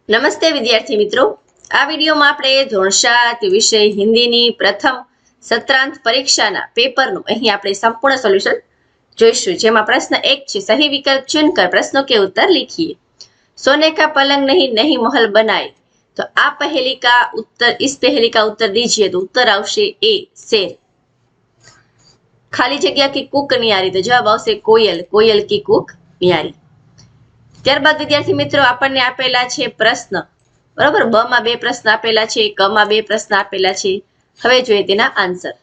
નમસ્તે વિદ્યાર્થી મિત્રો, આ વિડીયોમાં આપણે ધોરણ 7 વિષય હિન્દીની પ્રથમ સત્રાંત પરીક્ષાના પેપરનું અહીં આપણે સંપૂર્ણ સોલ્યુશન જોઈશું, જેમાં પ્રશ્ન 1 છે, સही विकल्प चुनकर प्रश्नों के उत्तर लिखिए। सोने का पलंग नहीं नहीं महल बनाए, तो આ पहेली का उत्तर, इस पहेली का उत्तर दीजिए। तो उत्तर આવશે ए शेर। खाली जगह की कूक नियारी, तो जवाब આવશે कोयल, कोयल की कूक नियारी। ત્યારબાદ વિદ્યાર્થી મિત્રો આપણને આપેલા છે પ્રશ્ન, બરોબર। બ માં બે પ્રશ્ન આપેલા છે, ક માં બે પ્રશ્ન આપેલા છે। હવે જોઈએ તેના આન્સર।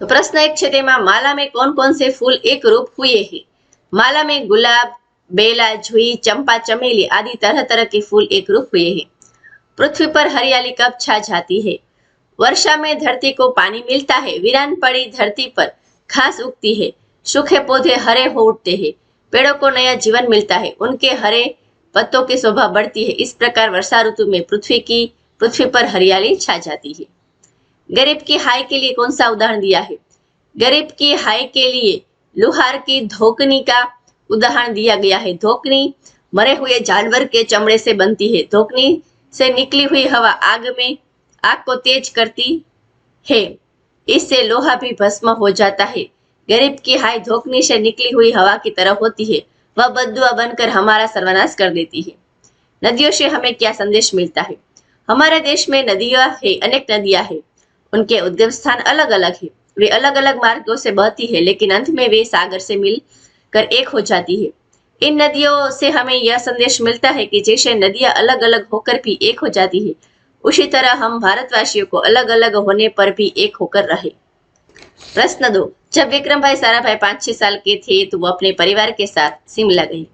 તો પ્રશ્ન 1 છે, તેમાં माला में कौन कौन से फूल एक रूप हुए हैं? माला में गुलाब, बेला, जुई, चंपा, चमेली आदि तरह तरह के फूल एक रूप हुए हैं। पृथ्वी पर हरियाली कब छा जाती है? वर्षा में धरती को पानी मिलता है। वीरान पड़ी धरती पर घास उगती है। सूखे पौधे हरे हो उठते हैं। पेड़ों को नया जीवन मिलता है। उनके हरे पत्तों की शोभा बढ़ती है। इस प्रकार वर्षा ऋतु में पृथ्वी पर हरियाली छा जाती है। गरीब की हाय के लिए कौन सा उदाहरण दिया है? गरीब की हाय के लिए लुहार की धोकनी का उदाहरण दिया गया है। धोकनी मरे हुए जानवर के चमड़े से बनती है। धोकनी से निकली हुई हवा आग को तेज करती है। इससे लोहा भी भस्म हो जाता है। गरीब की हाय धोकनी से निकली हुई हवा की तरह होती है। वह बद्दुआ बनकर हमारा सर्वनाश कर देती है। नदियों से हमें क्या संदेश मिलता है? हमारे देश में नदियां है, अनेक नदियां हैं। उनके उद्गम स्थान अलग अलग है। वे अलग अलग मार्गों से बहती है, लेकिन अंत में वे सागर से मिलकर एक हो जाती है। इन नदियों से हमें यह संदेश मिलता है कि जैसे नदियां अलग अलग होकर भी एक हो जाती है, उसी तरह हम भारतवासियों को अलग अलग होने पर भी एक होकर रहे। प्रश्न 2, जब विक्रम भाई साराभाई 5-6 साल के थे तो वो अपने परिवार के साथ शिमला गए।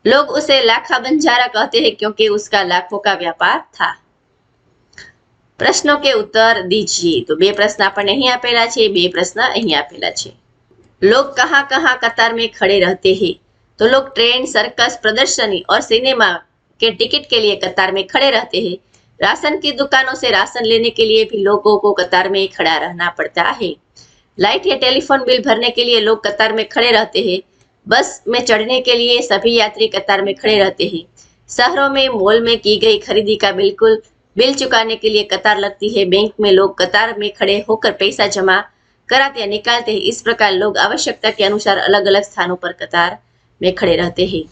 लोग उसे लाखा बंजारा कहते हैं क्योंकि उसका लाखों का व्यापार था। प्रश्नों के उत्तर दीजिए। तो बे प्रश्न आपने અહીં આપેલા છે, बे प्रश्न અહીં આપેલા છે। लोग कहाँ कहाँ कतार में खड़े रहते हैं? तो लोग ट्रेन, सर्कस, प्रदर्शनी और सिनेमा के टिकट के लिए कतार में खड़े रहते हैं। राशन की दुकानों से राशन लेने के लिए भी लोगों को कतार में खड़ा रहना पड़ता है। लाइट या टेलीफोन बिल भरने के लिए लोग कतार में खड़े रहते हैं। बस में चढ़ने के लिए सभी यात्री कतार में खड़े रहते हैं। शहरों में मॉल में की गई खरीदी का बिल चुकाने के लिए कतार लगती है। बैंक में लोग कतार में खड़े होकर पैसा जमा कराते या निकालते हैं। इस प्रकार लोग आवश्यकता के अनुसार अलग अलग स्थानों पर कतार में खड़े रहते हैं।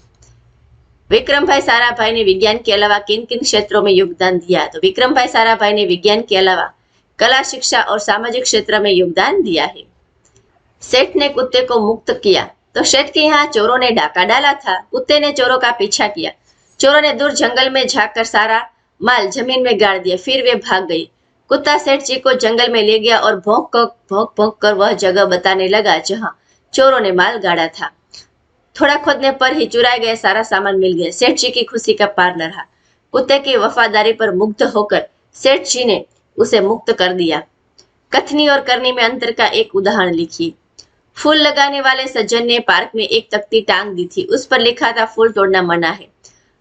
विक्रम भाई साराभाई ने विज्ञान के अलावा किन किन क्षेत्रों में योगदान दिया? तो विक्रम भाई साराभाई ने विज्ञान के अलावा कला, शिक्षा और सामाजिक क्षेत्र में योगदान दिया है। सेठ ने कुत्ते को मुक्त किया। तो सेठ के यहाँ चोरों ने डाका डाला था। कुत्ते ने चोरों का पीछा किया। चोरों ने दूर जंगल में झांककर सारा माल जमीन में गाड़ दिया, फिर वे भाग गए। कुत्ता सेठ जी को जंगल में ले गया और भौंक कर वह जगह बताने लगा जहाँ चोरों ने माल गाड़ा था। थोड़ा खोदने पर ही चुराए गए सारा सामान मिल गया। सेठ जी की खुशी का पार न रहा। कुत्ते की वफादारी पर मुग्ध होकर सेठ जी ने उसे मुक्त कर दिया। कथनी और करनी में अंतर का एक उदाहरण लिखिए। फूल लगाने वाले सज्जन ने पार्क में एक तख्ती टांग दी थी। उस पर लिखा था फूल तोड़ना मना है।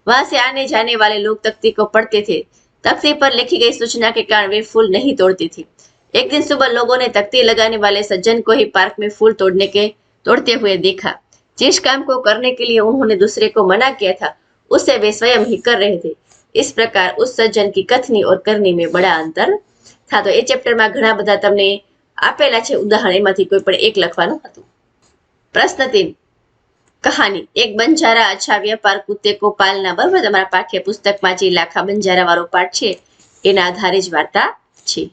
वहां से आने जाने वाले लोग तख्ती को पढ़ते थे। तख्ती पर लिखी गई सूचना के कारण वे फूल नहीं तोड़ते थे। एक दिन सुबह लोगों ने तख्ती लगाने वाले सज्जन को ही पार्क में फूल तोड़ते हुए देखा। जिस काम को करने के लिए उन्होंने दूसरे को मना किया था, उसे वे स्वयं ही कर रहे थे। इस प्रकार उस सज्जन की कथनी और करनी में बड़ा अंतर था। तो ए चेप्टर में घણા બધા તમને આપેલા છે ઉદાહરણ, એમાંથી કોઈ પણ એક લખવાનું હતું। પ્રશ્ન 3, કહાની। એક બંજારા અચ્છા વ્યાપાર કુત્તે કો પાલના, બરાબર। તમારા પાઠ્ય પુસ્તકમાં જે લાખા બંજારા વાળો પાઠ છે એના આધારે જ વાર્તા છે।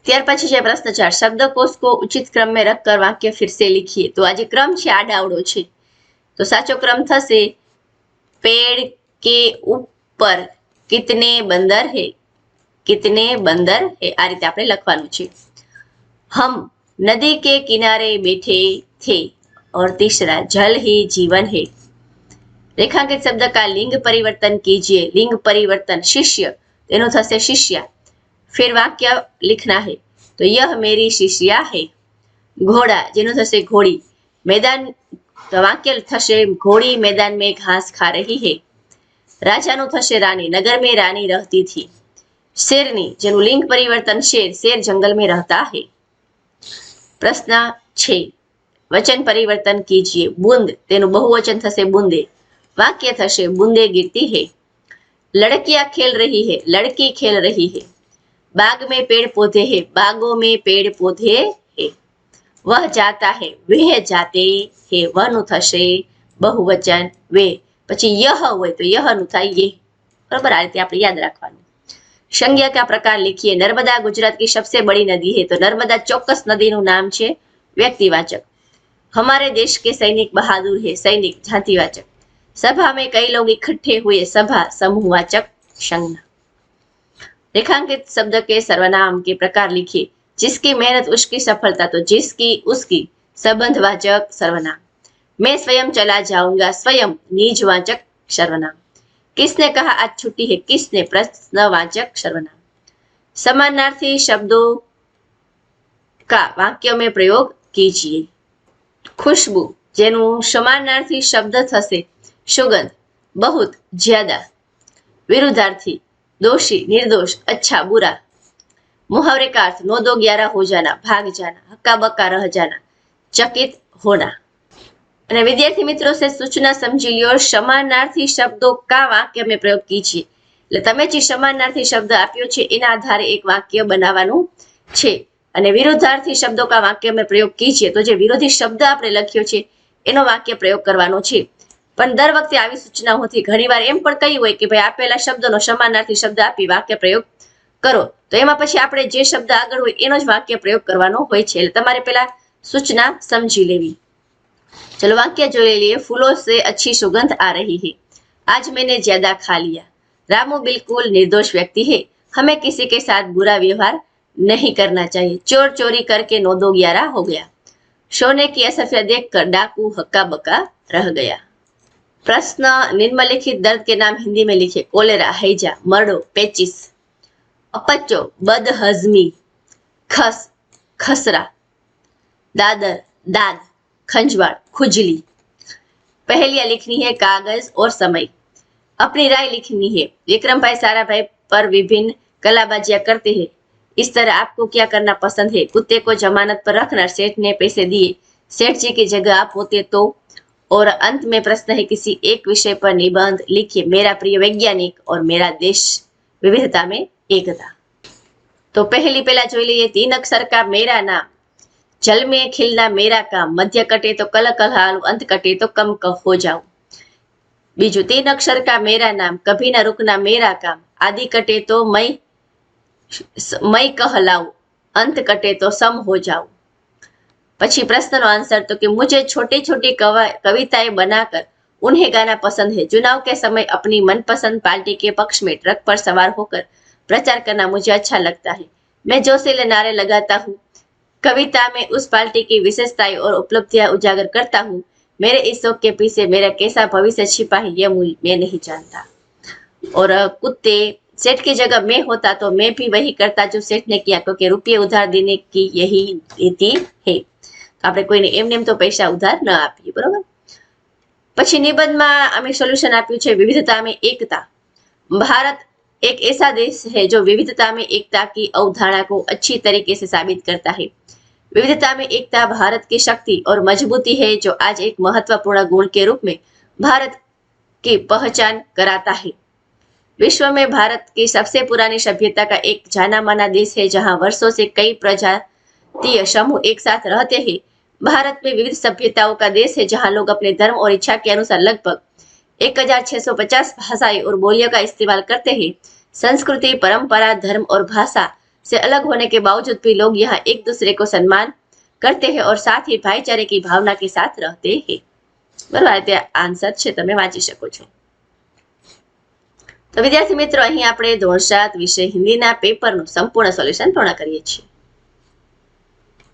ત્યાર પછી છે પ્રશ્ન 4, શબ્દકોશ को उचित क्रम में रखकर वाक्य फिर से लिखिए। तो આ જે ક્રમ છે આડાઅવળો છે, તો સાચો ક્રમ થશે पेड़ के ऊपर कितने बंदर है, कितने बंदर है, आ रीते आपणे लखवानुं छे। हम नदी के किनारे बैठे थे। और तीसरा, जल ही जीवन है। रेखांकित शब्द का लिंग परिवर्तन कीजिए। लिंग परिवर्तन शिष्य, तेनो थशे शिष्या। फिर वाक्य लिखना है। तो यह मेरी शिष्या है। घोड़ा, जेनो थशे घोड़ी। मैदान, तो वाक्य थशे घोड़ी मैदान में घास खा रही है। राजानु थशे रानी। नगर में रानी रहती थी। शेरनी, जेनु लिंग परिवर्तन शेर, शेर जंगल में रहता है। प्रश्न 6, वचन परिवर्तन कीजिए। बूंद, तेनु बहुवचन थशे बूंदे। वाक्य थशे बूंदे गिरती है। लड़कियां खेल रही है, लड़की खेल रही है। बाग में पेड़ पौधे है, बागों में पेड़ पौधे है। वह जाता है, वह जाते है। वहનું થશે બહુવચન વે, પછી यह હોય તો यहનું થાય ये। बराबर, आ रीते આપણે યાદ રાખવાનું। संज्ञा का प्रकार लिखिए। नर्मदा गुजरात की सबसे बड़ी नदी है, तो नर्मदा चौक्कस नदीનું नाम છે। व्यक्तिवाचक। हमारे देश के सैनिक बहादुर है, सैनिक जातिवाचक। सभा में कई लोग इकट्ठे हुए, सभा समूहवाचक संज्ञा। रेखांकित शब्द के सर्वनाम के प्रकार लिखिए। जिसकी मेहनत उसकी सफलता, तो जिसकी उसकी संबंधवाचक सर्वनाम। मैं स्वयं चला जाऊंगा, स्वयं निजवाचक सर्वनाम। किसने कहा आज छुट्टी है, किसने प्रश्नवाचक सर्वनाम। समानार्थी शब्दों का वाक्य में प्रयोग कीजिए। खुशबू જેનું સમાનાર્થી શબ્દ થશે સુગંધ, बहुत ज्यादा। विरुद्धार्थी दोषी निर्दोष, अच्छा बुरा। मुहावरे का अर्थ 9 2 11 हो जाना, भाग जाना, हक्का बक्का रह जाना, चकित होना। અને વિદ્યાર્થી મિત્રો से सूचना समझी लियो। समानार्थी शब्दों का वाक्य में प्रयोग कीजिए, એટલે તમે જે સમાનાર્થી શબ્દ આપ્યો છે એના આધારે એક વાક્ય બનાવવાનું છે। અને વિરુદ્ધાર્થી શબ્દો કા વાક્ય में प्रयोग कीजिए, તો જે વિરોધી શબ્દ આપણે લખ્યો છે એનો વાક્ય પ્રયોગ કરવાનો છે। પણ દર વખતે આવી સૂચના હોતી, ઘણીવાર એમ પણ કહ્યું હોય કે ભાઈ આપેલા શબ્દનો સમાનાર્થી શબ્દ આપી વાક્ય પ્રયોગ કરો, તો એમાં પછી આપણે જે શબ્દ આગળ હોય એનો જ વાક્ય પ્રયોગ કરવાનો હોય છે। એટલે તમારે પહેલા સૂચના સમજી લેવી। चलो वाक्य जो ले लिए। फूलों से अच्छी सुगंध आ रही है। आज मैंने ज्यादा खा लिया। रामू बिल्कुल निर्दोष व्यक्ति है, हमें किसी के साथ बुरा व्यवहार नहीं करना चाहिए। चोर चोरी करके 9 2 11 हो गया। सोने की असफिया देखकर डाकू हक्का बक्का रह गया। प्रश्न, निम्नलिखित दर्द के नाम हिंदी में लिखे। कोलेरा, हैजा, मरडो, पेचिस। अपचो, बदहजमी, खस, खसरा। दादर, दाद, खंजवाड़, खुजली। पहेलियां लिखनी है, कागज और समय। अपनी राय लिखनी है। विक्रम भाई सारा भाई पर विभिन्न कलाबाजियां करते हैं, इस तरह आपको क्या करना पसंद है। कुत्ते को जमानत पर रखना, सेठ ने पैसे दिए, सेठ जी की जगह आप होते तो। और अंत में प्रश्न है, किसी एक विषय पर निबंध लिखिए। मेरा प्रिय वैज्ञानिक और मेरा देश विविधता में एकता। तो पहली पहला जो लिए 3 अक्षर का मेरा नाम। जल में खिलना मेरा काम, मध्य कटे तो कल कलहालू, अंत कटे तो कम हो जाऊं। बीजू 3 अक्षर का मेरा नाम। कभी ना रुकना मेरा काम, आदि कटे तो मैं कहलाऊं, अंत कटे तो सम हो जाऊं। पछी प्रश्न नो आंसर, तो कि मुझे छोटी छोटी कविताएं बनाकर उन्हें गाना पसंद है। चुनाव के समय अपनी मनपसंद पार्टी के पक्ष में ट्रक पर सवार होकर प्रचार करना मुझे अच्छा लगता है। मैं जोशीले नारे लगाता हूँ, कविता में उस पार्टी की विशेषताएं और उपलब्धियां उजागर करता हूँ। मेरे इस शौक के पीछे मेरा कैसा भविष्य छिपा है ये मैं नहीं जानता। और कुत्ते, सेठ की जगह मैं होता तो मैं भी वही करता जो सेठ ने किया, क्योंकि रुपये उधार देने की यही रीति है। तो આપણે કોઈને એમને તો પૈસા ઉધાર ન આપીએ, બરોબર। પછી નિબંધમાં અમે સોલ્યુશન આપ્યું છે, વિવિધતા में एकता। भारत एक ऐसा देश है जो विविधता में एकता की अवधारणा को अच्छी तरीके से साबित करता है। विविधता में एकता भारत की शक्ति और मजबूती है, जो आज एक महत्वपूर्ण गुण के रूप में भारत की पहचान कराता है। विश्व में भारत की सबसे पुरानी सभ्यता का एक जाना माना देश है, जहां वर्षों से कई प्रजातीय समूह एक साथ रहते हैं। भारत में विविध सभ्यताओं का देश है, जहां लोग अपने धर्म और इच्छा के अनुसार लगभग 1650 भाषाएं और बोलियों का इस्तेमाल करते हैं। संस्कृति, परंपरा, धर्म और भाषा से अलग होने के बावजूद भी लोग यहाँ एक दूसरे को सम्मान करते हैं और साथ ही भाईचारे की भावना के साथ रहते हैं। बराबर, તે આન્સર છે, તમે વાંચી શકો છો। તો વિદ્યાર્થી મિત્રો, અહીં આપણે ધોરણ 7 વિષય હિન્દીના પેપરનું સંપૂર્ણ સોલ્યુશન પૂર્ણ કરીએ છીએ।